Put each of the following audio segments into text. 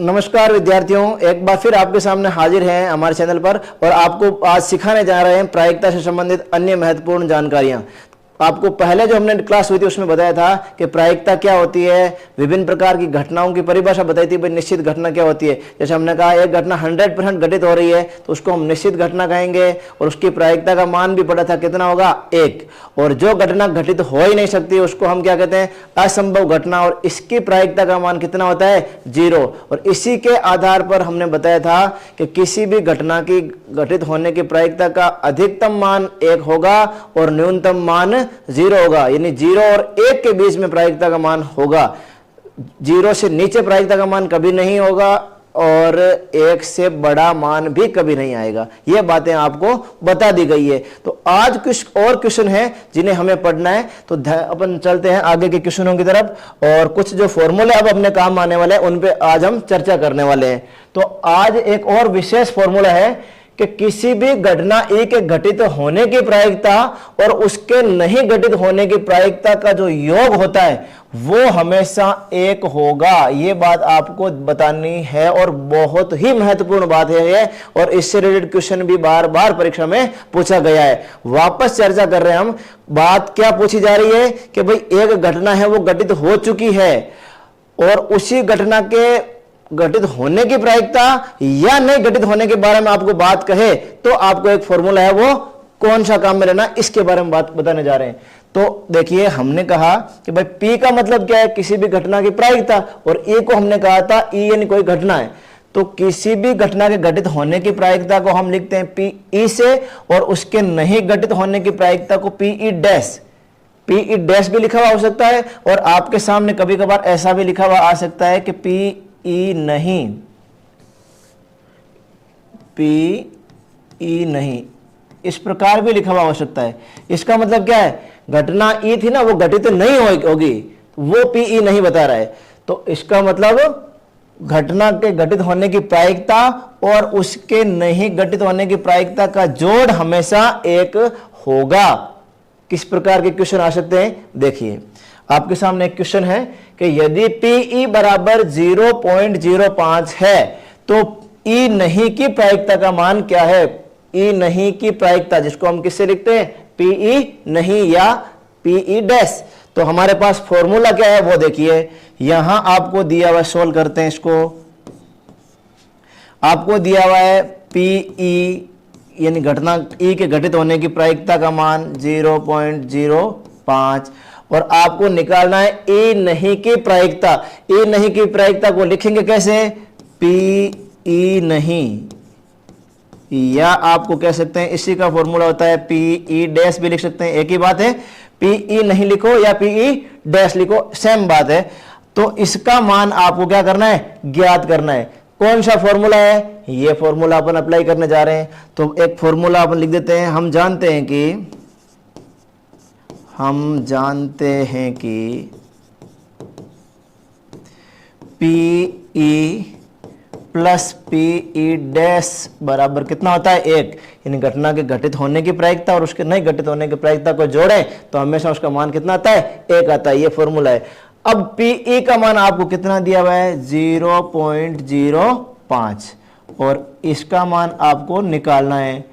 नमस्कार विद्यार्थियों, एक बार फिर आपके सामने हाजिर हैं हमारे चैनल पर और आपको आज सिखाने जा रहे हैं प्रायिकता से संबंधित अन्य महत्वपूर्ण जानकारियां। आपको पहले जो हमने क्लास हुई थी उसमें बताया था कि प्रायिकता क्या होती है, विभिन्न प्रकार की घटनाओं की परिभाषा बताई थी। भाई निश्चित घटना क्या होती है, जैसे हमने कहा एक घटना 100% घटित हो रही है तो उसको हम निश्चित घटना कहेंगे और उसकी प्रायिकता का मान भी पढ़ा था, कितना होगा 1। और जो घटना घटित हो ही नहीं सकती उसको हम क्या कहते हैं, असंभव घटना, और इसकी प्रायिकता का मान कितना होता है 0। और इसी के आधार पर हमने बताया था कि किसी भी घटना की घटित होने की प्रायिकता का अधिकतम मान 1 होगा और न्यूनतम मान 0 होगा, यानी 0 और 1 के बीच में प्रायिकता का मान होगा। 0 से नीचे प्रायिकता का मान कभी नहीं होगा और 1 से बड़ा मान भी कभी नहीं आएगा। ये बातें आपको बता दी गई है। तो आज कुछ और क्वेश्चन हैं जिन्हें हमें पढ़ना है, तो अपन चलते हैं आगे के क्वेश्चनों की तरफ और कुछ जो फॉर्मूले अब अपने काम आने वाले हैं उन पे आज हम चर्चा करने वाले हैं। तो आज एक और विशेष फॉर्मूला है कि किसी भी घटना ए के घटित होने की प्रायिकता और उसके नहीं घटित होने की प्रायिकता का जो योग होता है वो हमेशा 1 होगा। ये बात आपको बतानी है और बहुत ही महत्वपूर्ण बात है ये, और इससे रिलेटेड क्वेश्चन भी बार बार परीक्षा में पूछा गया है। वापस चर्चा कर रहे हैं हम। बात क्या पूछी जा रही है कि भाई एक घटना है वो घटित हो चुकी है और उसी घटना के घटित होने की प्रायिकता या नहीं घटित होने के बारे में आपको बात कहे तो आपको एक फॉर्मूला है, वो कौन सा काम में लेना, इसके बारे में बात बताने जा रहे हैं। तो देखिए, हमने कहा कि भाई P का मतलब क्या है, किसी भी घटना की प्रायिकता, और E को हमने कहा था E यानी कोई घटना है। तो किसी भी घटना के घटित होने की प्रायिकता को हम लिखते हैं PE से और उसके नहीं घटित होने की प्रायिकता को PE डैश। PE डैश भी लिखा हुआ हो सकता है और आपके सामने कभी कभार ऐसा भी लिखा हुआ आ सकता है कि PE नहीं, इस प्रकार भी लिखा हुआ हो सकता है। इसका मतलब क्या है, घटना ई थी ना, वो घटित नहीं होगी, वो PE नहीं बता रहा है। तो इसका मतलब घटना के घटित होने की प्रायिकता और उसके नहीं घटित होने की प्रायिकता का जोड़ हमेशा 1 होगा। किस प्रकार के क्वेश्चन आ सकते हैं, देखिए आपके सामने एक क्वेश्चन है कि यदि PE बराबर 0.05 है तो E नहीं की प्रायिकता का मान क्या है। E नहीं की प्रायिकता जिसको हम किससे लिखते हैं, PE नहीं या PE डैश। तो हमारे पास फॉर्मूला क्या है वो देखिए, यहां आपको दिया हुआ, सोल्व करते हैं इसको। आपको दिया हुआ है PE यानी घटना E के घटित होने की प्रायिकता का मान 0.05 और आपको निकालना है E नहीं की प्रायिकता। E नहीं की प्रायिकता को लिखेंगे कैसे, PE नहीं, या आपको कह सकते हैं इसी का फॉर्मूला होता है PE डैश भी लिख सकते हैं, एक ही बात है। PE नहीं लिखो या PE डैश लिखो, सेम बात है। तो इसका मान आपको क्या करना है, ज्ञात करना है। कौन सा फॉर्मूला है, ये फॉर्मूला अपन अप्लाई करने जा रहे हैं। तो एक फॉर्मूला अपन लिख देते हैं। हम जानते हैं कि PE प्लस PE डैश बराबर कितना होता है 1, यानी घटना के घटित होने की प्रायिकता और उसके नहीं घटित होने की प्रायिकता को जोड़ें तो हमेशा उसका मान कितना आता है, 1 आता है। ये फॉर्मूला है। अब PE का मान आपको कितना दिया हुआ है 0.05 और इसका मान आपको निकालना है।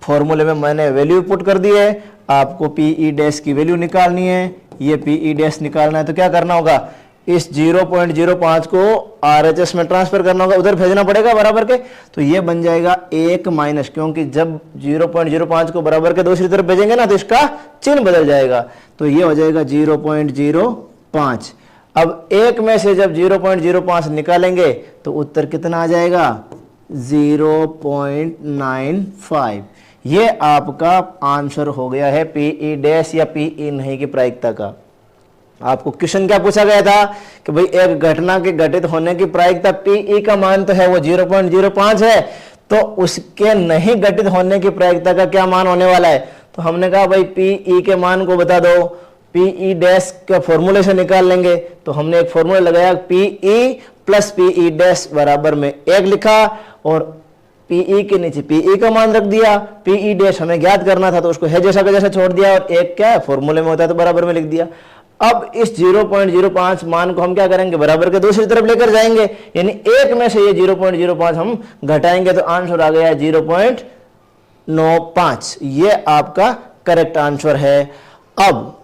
फॉर्मूले में मैंने वैल्यू पुट कर दी है, आपको PE डैश की वैल्यू निकालनी है। ये PE डैश निकालना है तो क्या करना होगा, इस 0.05 को RHS में ट्रांसफर करना होगा, उधर भेजना पड़ेगा बराबर के। तो ये बन जाएगा 1 माइनस, क्योंकि जब 0.05 को बराबर के दूसरी तरफ भेजेंगे ना तो इसका चिन्ह बदल जाएगा, तो ये हो जाएगा 0.05। अब 1 में से जब 0.05 निकालेंगे तो उत्तर कितना आ जाएगा 0.95। ये आपका आंसर हो गया है PE डैश या PE नहीं की प्रायिकता का। आपको क्वेश्चन क्या पूछा गया था कि भाई एक घटना के घटित होने की प्रायिकता PE का मान तो है वो 0.05 है, तो उसके नहीं घटित होने की प्रायिकता का क्या मान होने वाला है। तो हमने कहा भाई PE के मान को बता दो, PE डैश के फॉर्मूले से निकाल लेंगे। तो हमने एक फॉर्मूला लगाया PE प्लस PE डैश बराबर में 1 लिखा और PE के नीचे PE का मान रख दिया। PE डैश हमें ज्ञात करना था तो उसको है जैसा का जैसा छोड़ दिया और 1 क्या है फॉर्मूले में होता है तो बराबर में लिख दिया। अब इस 0.05 मान को हम क्या करेंगे, बराबर के दूसरी तरफ लेकर जाएंगे, यानी एक में से ये 0.05 हम घटाएंगे तो आंसर आ गया 0.95। ये आपका करेक्ट आंसर है। अब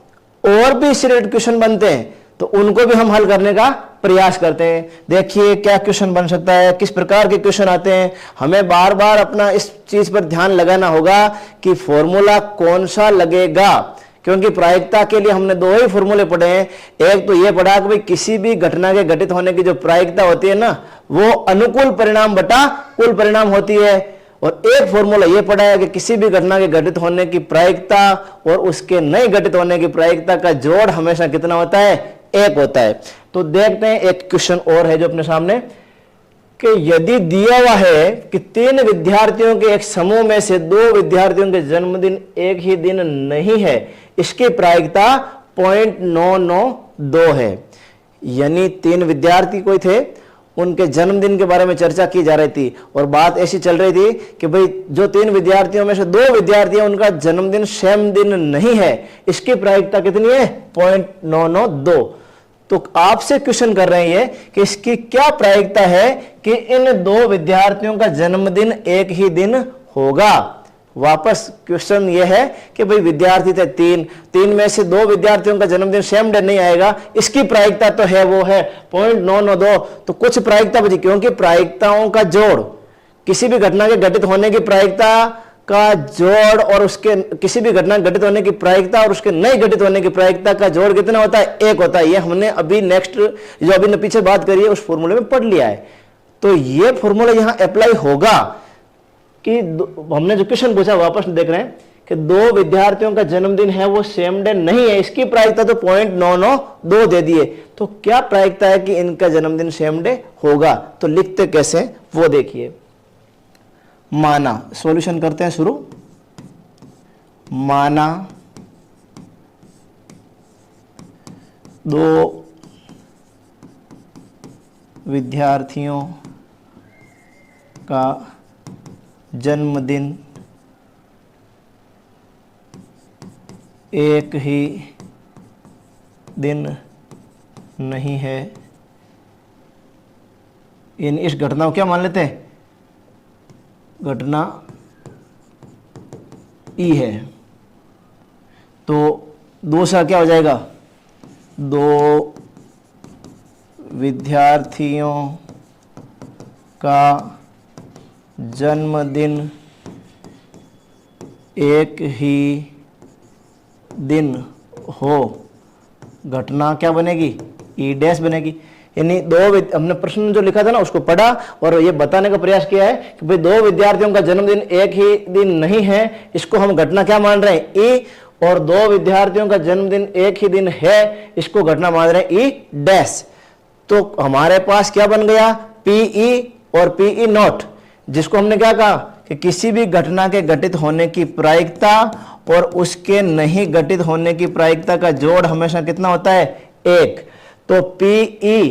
और भी इस रिलेटेड क्वेश्चन बनते हैं तो उनको भी हम हल करने का प्रयास करते हैं। देखिए क्या क्वेश्चन बन सकता है, किस प्रकार के क्वेश्चन आते हैं। हमें बार बार अपना इस चीज पर ध्यान लगाना होगा कि फॉर्मूला कौन सा लगेगा, क्योंकि प्रायिकता के लिए हमने दो ही फॉर्मूले पढ़े हैं। एक तो ये पढ़ा कि भाई किसी भी घटना के घटित होने की जो प्रायिकता होती है ना, वो अनुकूल परिणाम बटा कुल परिणाम होती है। और एक फॉर्मूला ये पढ़ा है कि किसी भी घटना के घटित होने की प्रायिकता और उसके नहीं घटित होने की प्रायिकता का जोड़ हमेशा कितना होता है, 1 होता है। तो देखते हैं एक क्वेश्चन और है जो अपने सामने, कि यदि दिया हुआ है कि 3 विद्यार्थियों के एक समूह में से 2 विद्यार्थियों के जन्मदिन एक ही दिन नहीं है, इसकी प्रायिकता 0.992 है। यानी 3 विद्यार्थी कोई थे, उनके जन्मदिन के बारे में चर्चा की जा रही थी और बात ऐसी चल रही थी कि भाई जो 3 विद्यार्थियों में से 2 विद्यार्थी हैं उनका जन्मदिन सेम दिन नहीं है, इसकी प्रायिकता कितनी है, 0.992। तो आपसे क्वेश्चन कर रहे हैं ये कि इसकी क्या प्रायिकता है कि इन 2 विद्यार्थियों का जन्मदिन एक ही दिन होगा। वापस क्वेश्चन ये है कि भाई विद्यार्थी थे 3 में से 2 विद्यार्थियों का जन्मदिन सेम डे नहीं आएगा, इसकी प्रायिकता तो है वो है 0.992। तो कुछ प्रायिकता बची, क्योंकि प्रायिकताओं का जोड़, किसी भी घटना के घटित होने की प्रायिकता का जोड़ और उसके किसी भी घटना घटित होने की प्रायिकता और उसके नहीं घटित होने की प्रायिकता का जोड़ कितना होता है, 1 होता है। ये हमने अभी नेक्स्ट जो अभी पीछे बात करी है उस फॉर्मूले में पढ़ लिया है। तो ये फॉर्मूला यहां अप्लाई होगा कि हमने जो क्वेश्चन पूछा वापस देख रहे हैं कि 2 विद्यार्थियों का जन्मदिन है वो सेम डे नहीं है, इसकी प्रायिकता तो 0.992 दे दिए। तो क्या प्रायिकता है कि इनका जन्मदिन सेम डे होगा, तो लिखते कैसे वो देखिए। माना, सॉल्यूशन करते हैं शुरू। माना 2 विद्यार्थियों का जन्मदिन एक ही दिन नहीं है, इन इस घटना को क्या मान लेते हैं, घटना ई है। तो दूसरा क्या हो जाएगा, 2 विद्यार्थियों का जन्मदिन एक ही दिन हो, घटना क्या बनेगी, ई डैश बनेगी। यानी हमने प्रश्न जो लिखा था ना उसको पढ़ा और ये बताने का प्रयास किया है कि भाई 2 विद्यार्थियों का जन्मदिन एक ही दिन नहीं है, इसको हम घटना क्या मान रहे हैं, ई, और 2 विद्यार्थियों का जन्मदिन एक ही दिन है, इसको घटना मान रहे हैं ई डैश। तो हमारे पास क्या बन गया, पीई और पीई नॉट, जिसको हमने क्या कहा कि किसी भी घटना के घटित होने की प्रायिकता और उसके नहीं घटित होने की प्रायिकता का जोड़ हमेशा कितना होता है, 1। तो पीई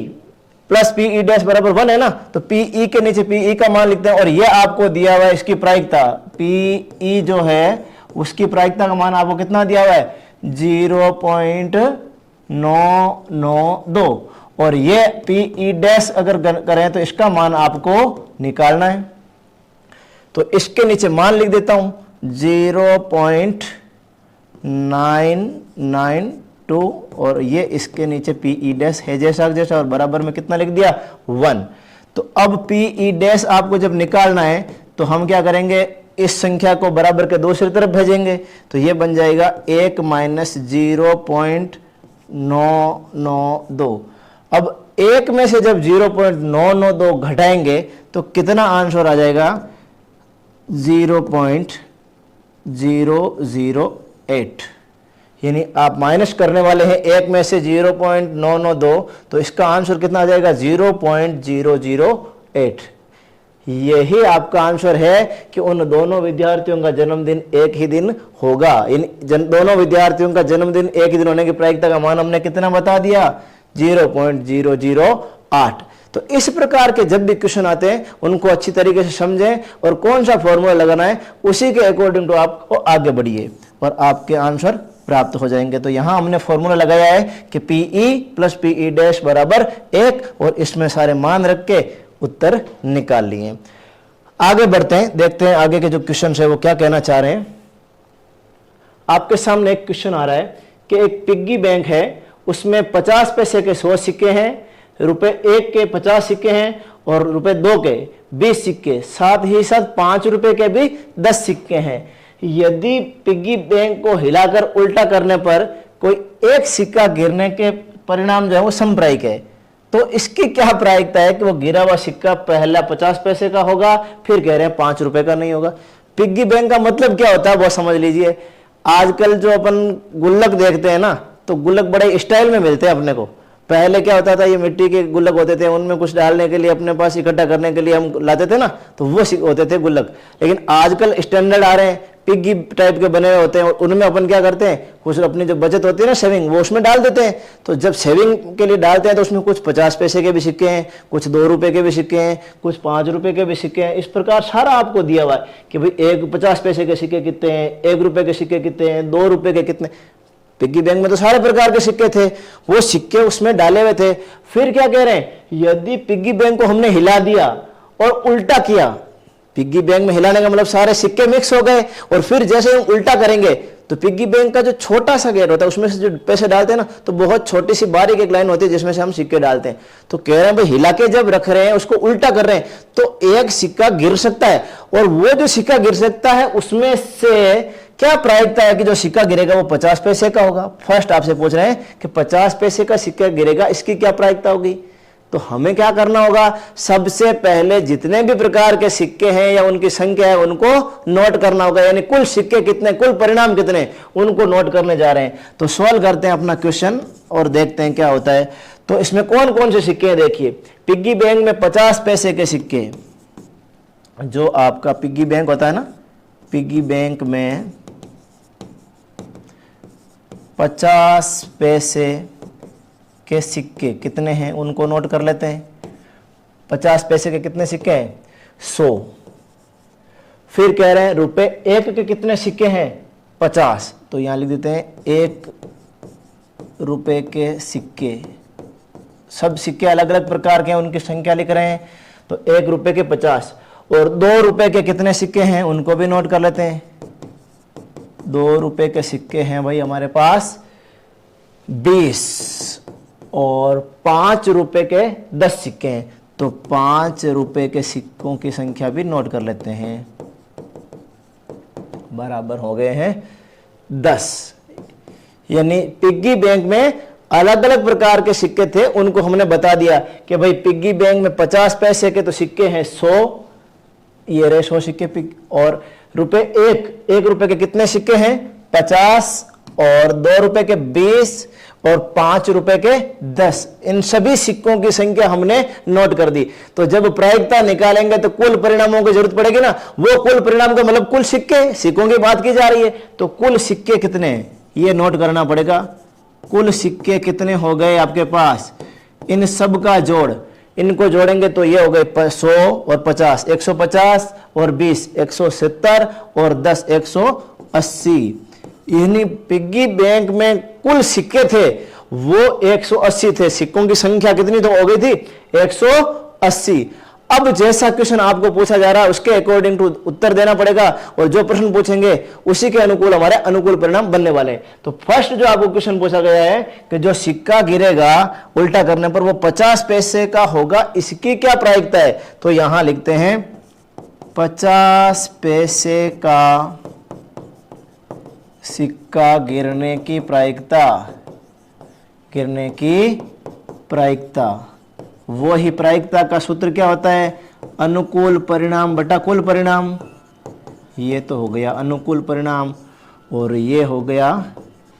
प्लस पीई डैश बराबर 1 है ना, तो पीई के नीचे पीई का मान लिखते हैं और ये आपको दिया हुआ है इसकी प्रायिकता, पीई जो है उसकी प्रायिकता का मान आपको कितना दिया हुआ है, 0.992 और ये पीई डैश अगर करें तो इसका मान आपको निकालना है। तो इसके नीचे मान लिख देता हूं 0.992 और ये इसके नीचे पीई डैश है जैसा और बराबर में कितना लिख दिया, 1। तो अब पीई डैश आपको जब निकालना है तो हम क्या करेंगे, इस संख्या को बराबर के दूसरी तरफ भेजेंगे। तो ये बन जाएगा 1 माइनस 0.992। अब 1 में से जब 0.992 घटाएंगे तो कितना आंसर आ जाएगा, 0.008। यानी आप माइनस करने वाले हैं 1 में से 0.992, तो इसका आंसर कितना आ जाएगा, 0.008। यही आपका आंसर है कि उन दोनों विद्यार्थियों का जन्मदिन एक ही दिन होगा। इन दोनों विद्यार्थियों का जन्मदिन एक ही दिन होने की प्रायिकता का मान हमने कितना बता दिया, 0.008। तो इस प्रकार के जब भी क्वेश्चन आते हैं उनको अच्छी तरीके से समझें और कौन सा फॉर्मूला लगाना है उसी के अकॉर्डिंग टू आपको आगे बढ़िए और आपके आंसर प्राप्त हो जाएंगे। तो यहां हमने फॉर्मूला लगाया है कि पीई प्लस पीई डैश बराबर 1 और इसमें सारे मान रख के उत्तर निकाल लिए। आगे बढ़ते हैं, देखते हैं आगे के जो क्वेश्चन है वो क्या कहना चाह रहे हैं। आपके सामने एक क्वेश्चन आ रहा है कि एक पिग्गी बैंक है, उसमें 50 पैसे के 100 सिक्के हैं, रुपए 1 के 50 सिक्के हैं और रुपए 2 के 20 सिक्के, साथ ही साथ 5 रुपए के भी 10 सिक्के हैं। यदि पिग्गी बैंक को हिलाकर उल्टा करने पर कोई एक सिक्का गिरने के परिणाम जो है वो समप्रायिक है, तो इसकी क्या प्रायिकता है कि वो गिरा हुआ सिक्का पहला 50 पैसे का होगा, फिर कह रहे हैं 5 रुपए का नहीं होगा। पिग्गी बैंक का मतलब क्या होता है वो समझ लीजिए। आजकल जो अपन गुल्लक देखते हैं ना, तो गुल्लक बड़े स्टाइल में मिलते हैं अपने को। पहले क्या होता था, ये मिट्टी के गुल्लक होते थे, उनमें कुछ डालने के लिए अपने पास इकट्ठा करने के लिए हम लाते थे ना, तो वो होते थे गुल्लक। लेकिन आजकल स्टैंडर्ड आ रहे हैं, पिग्गी टाइप के बने हुए होते हैं, उनमें अपन क्या करते हैं, कुछ अपनी जो बचत होती है ना सेविंग, वो उसमें डाल देते हैं। तो जब सेविंग के लिए डालते हैं तो उसमें कुछ 50 पैसे के भी सिक्के हैं, कुछ 2 रुपए के भी सिक्के हैं, कुछ 5 रुपए के भी सिक्के हैं। इस प्रकार सारा आपको दिया हुआ है कि भाई एक 50 पैसे के सिक्के कितने हैं, 1 रुपए के सिक्के कितने हैं, 2 रुपए के कितने। पिग्गी बैंक में तो सारे प्रकार के सिक्के थे, वो सिक्के उसमें डाले हुए थे। फिर क्या कह रहे हैं, यदि पिग्गी बैंक को हमने हिला दिया और उल्टा किया, पिग्गी बैंक में हिलाने का मतलब सारे सिक्के मिक्स हो गए, और फिर जैसे हम उल्टा करेंगे तो पिग्गी बैंक का जो छोटा सा गेट होता है उसमें से जो पैसे डालते हैं ना, तो बहुत छोटी सी बारीक एक लाइन होती है जिसमें से हम सिक्के डालते हैं। तो कह रहे हैं भाई हिला के जब रख रहे हैं, उसको उल्टा कर रहे हैं, तो एक सिक्का गिर सकता है, और वो जो सिक्का गिर सकता है उसमें से क्या प्रायिकता है कि जो सिक्का गिरेगा वो 50 पैसे का होगा। फर्स्ट आपसे पूछ रहे हैं कि 50 पैसे का सिक्का गिरेगा, इसकी क्या प्रायिकता होगी। तो हमें क्या करना होगा, सबसे पहले जितने भी प्रकार के सिक्के हैं या उनकी संख्या है उनको नोट करना होगा, यानी कुल सिक्के कितने, कुल परिणाम कितने, उनको नोट करने जा रहे हैं। तो सॉल्व करते हैं अपना क्वेश्चन और देखते हैं क्या होता है। तो इसमें कौन कौन से सिक्के हैं, देखिए पिग्गी बैंक में 50 पैसे के सिक्के, जो आपका पिग्गी बैंक होता है ना, पिग्गी बैंक में 50 पैसे के सिक्के कितने हैं उनको नोट कर लेते हैं। 50 पैसे के कितने सिक्के हैं, 100। फिर कह रहे हैं रुपए 1 के कितने सिक्के हैं, 50। तो यहां लिख देते हैं 1 रुपए के सिक्के, सब सिक्के अलग अलग प्रकार के हैं, उनकी संख्या लिख रहे हैं। तो 1 रुपए के 50, और 2 रुपए के कितने सिक्के हैं उनको भी नोट कर लेते हैं। 2 रुपए के सिक्के हैं भाई हमारे पास 20, और 5 रुपए के 10 सिक्के हैं, तो 5 रुपए के सिक्कों की संख्या भी नोट कर लेते हैं, बराबर हो गए हैं 10। यानी पिग्गी बैंक में अलग अलग प्रकार के सिक्के थे, उनको हमने बता दिया कि भाई पिग्गी बैंक में 50 पैसे के तो सिक्के हैं 100, ये रहे 100 सिक्के, और रुपए 1 रुपए के कितने सिक्के हैं 50, और 2 रुपए के 20, और 5 रुपए के 10। इन सभी सिक्कों की संख्या हमने नोट कर दी। तो जब प्रायिकता निकालेंगे तो कुल परिणामों की जरूरत पड़ेगी ना, वो कुल परिणाम का मतलब कुल सिक्के, सिक्कों की बात की जा रही है, तो कुल सिक्के कितने हैं ये नोट करना पड़ेगा। कुल सिक्के कितने हो गए आपके पास, इन सब का जोड़, इनको जोड़ेंगे तो ये हो गए 100 और 50, 150 और 20, 170 और 10, 180। यानी पिग्गी बैंक में कुल सिक्के थे वो 180 थे। सिक्कों की संख्या कितनी तो हो गई थी 180। अब जैसा क्वेश्चन आपको पूछा जा रहा है उसके अकॉर्डिंग टू उत्तर देना पड़ेगा, और जो प्रश्न पूछेंगे उसी के अनुकूल हमारे अनुकूल परिणाम बनने वाले हैं। तो फर्स्ट जो आपको क्वेश्चन पूछा गया है कि जो सिक्का गिरेगा उल्टा करने पर वो 50 पैसे का होगा, इसकी क्या प्रायिकता है। तो यहां लिखते हैं 50 पैसे का सिक्का गिरने की प्रायिकता, वो ही प्रायिकता का सूत्र क्या होता है, अनुकूल परिणाम बटा कुल परिणाम। ये तो हो गया अनुकूल परिणाम और ये हो गया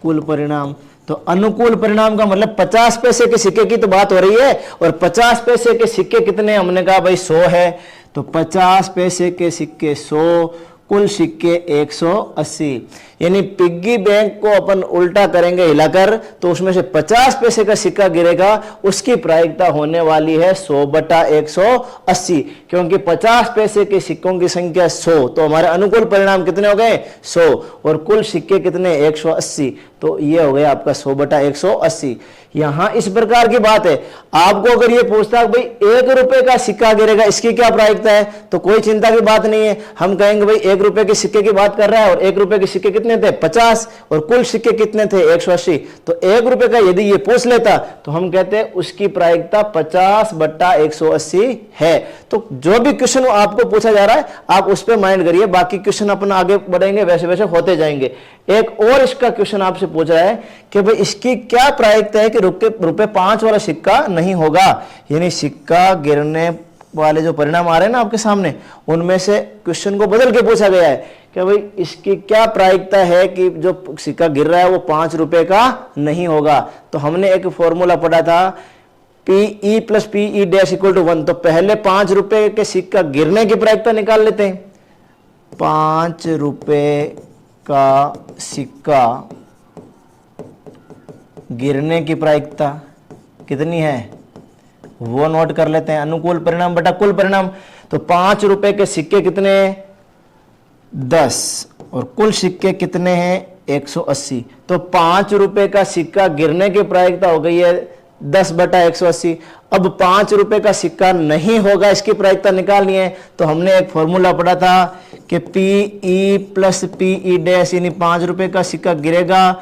कुल परिणाम। तो अनुकूल परिणाम का मतलब 50 पैसे के सिक्के की तो बात हो रही है, और 50 पैसे के सिक्के कितने, हमने कहा भाई 100 है, तो 50 पैसे के सिक्के 100, कुल सिक्के 180। यानी पिग्गी बैंक को अपन उल्टा करेंगे हिलाकर तो उसमें से 50 पैसे का सिक्का गिरेगा, उसकी प्रायिकता होने वाली है 100 बटा 180, क्योंकि 50 पैसे के सिक्कों की संख्या 100, तो हमारे अनुकूल परिणाम कितने हो गए 100, और कुल सिक्के कितने 180। तो ये हो गया आपका 100/180। यहां इस प्रकार की बात है। आपको अगर ये पूछता है भाई 1 रुपए का सिक्का गिरेगा, इसकी क्या प्रायिकता है, तो कोई चिंता की बात नहीं है। हम कहेंगे भाई 1 रुपए के सिक्के की बात कर रहा है और 1 रुपए के सिक्के कितने थे 50 और कुल सिक्के कितने थे 180। तो 1 रुपए का यदि ये पूछ लेता तो हम कहते हैं उसकी प्रायिकता 50/180 है। तो जो भी क्वेश्चन आपको पूछा जा रहा है आप उस पर माइंड करिए, बाकी क्वेश्चन अपना आगे बढ़ेंगे वैसे वैसे होते जाएंगे। एक और इसका क्वेश्चन आपसे पूछ रहा है कि भाई इसकी क्या प्रायिकता है कि रुपए 5 वाला सिक्का नहीं होगा, यानी सिक्का गिरने वाले जो परिणाम आ रहे हैं ना आपके सामने, उनमें से क्वेश्चन को बदल के पूछा गया है कि भाई इसकी क्या प्रायिकता है कि जो सिक्का गिर रहा है वो 5 रुपए का नहीं होगा। तो हमने एक फॉर्मूला पढ़ा था PE + PE डैश = 1। तो पहले 5 रुपए के सिक्का गिरने की प्रायिकता निकाल लेते हैं। 5 रुपए का सिक्का गिरने की प्रायिकता कितनी है वो नोट कर लेते हैं। अनुकूल परिणाम बटा कुल परिणाम। तो 5 रुपए के सिक्के कितने हैं 10 और कुल सिक्के कितने हैं 180। तो 5 रुपए का सिक्का गिरने की प्रायिकता हो गई है 10/180। अब 5 रुपए का सिक्का नहीं होगा, इसकी प्रायिकता निकालनी है। तो हमने एक फॉर्मूला पढ़ा था कि PE + PE डैश, यानी 5 रुपए का सिक्का गिरेगा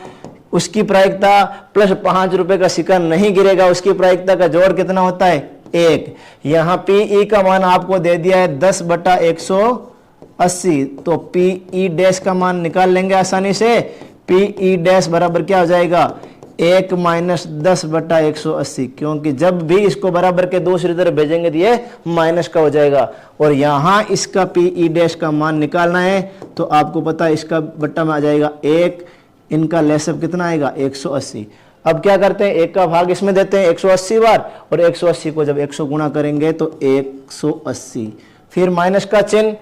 उसकी प्रायिकता प्लस 5 रुपए का सिक्का नहीं गिरेगा उसकी प्रायिकता का जोड़ कितना होता है 1। यहां PE का मान आपको दे दिया है 10/180। तो PE डैश का मान निकाल लेंगे आसानी से। PE डैश बराबर क्या हो जाएगा 1 - 10/180, क्योंकि जब भी इसको बराबर के दूसरी तरफ भेजेंगे तो ये माइनस का हो जाएगा। और यहां इसका PE डैश का मान निकालना है तो आपको पता है इसका बट्टा में आ जाएगा 1, इनका लेसअप कितना आएगा 180। अब क्या करते हैं 1 का भाग इसमें देते हैं 180 बार और 180 को जब 100 गुणा करेंगे तो 180, फिर माइनस का चिन्ह,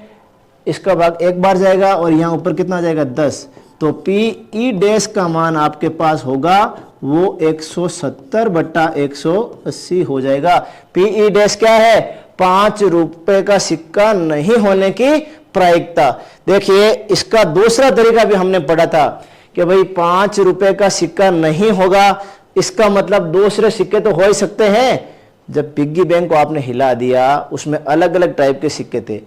इसका भाग 1 बार जाएगा और यहाँ ऊपर कितना आ जाएगा 10। तो PE डैश का मान आपके पास होगा वो 170/180 हो जाएगा। PE डैश क्या है 5 रुपए का सिक्का नहीं होने की प्रायिकता। देखिए इसका दूसरा तरीका भी हमने पढ़ा था कि भाई 5 रुपए का सिक्का नहीं होगा, इसका मतलब दूसरे सिक्के तो हो ही सकते हैं। जब पिग्गी बैंक को आपने हिला दिया उसमें अलग अलग टाइप के सिक्के थे,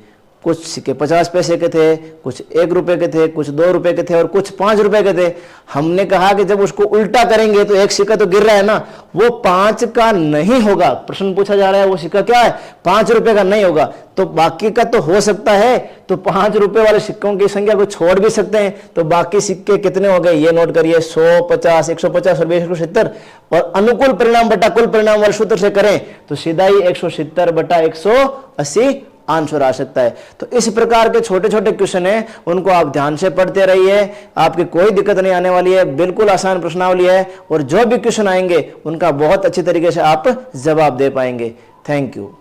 कुछ सिक्के 50 पैसे के थे, कुछ 1 रुपए के थे, कुछ 2 रुपए के थे और कुछ 5 रुपए के थे। हमने कहा कि जब उसको उल्टा करेंगे तो एक सिक्का तो गिर रहा है ना, वो 5 का नहीं होगा। प्रश्न पूछा जा रहा है वो सिक्का क्या है 5 रुपए का नहीं होगा, तो बाकी का तो हो सकता है। तो 5 रुपए वाले सिक्कों की संख्या को छोड़ भी सकते हैं। तो बाकी सिक्के कितने हो गए ये नोट करिए 100, 50, 150 और 170। और अनुकूल परिणाम बटा कुल परिणाम वाले सूत्र से करें तो सीधा ही 170/180 आंसर आ सकता है। तो इस प्रकार के छोटे छोटे क्वेश्चन हैं, उनको आप ध्यान से पढ़ते रहिए, आपकी कोई दिक्कत नहीं आने वाली है। बिल्कुल आसान प्रश्नावली है और जो भी क्वेश्चन आएंगे उनका बहुत अच्छी तरीके से आप जवाब दे पाएंगे। Thank you.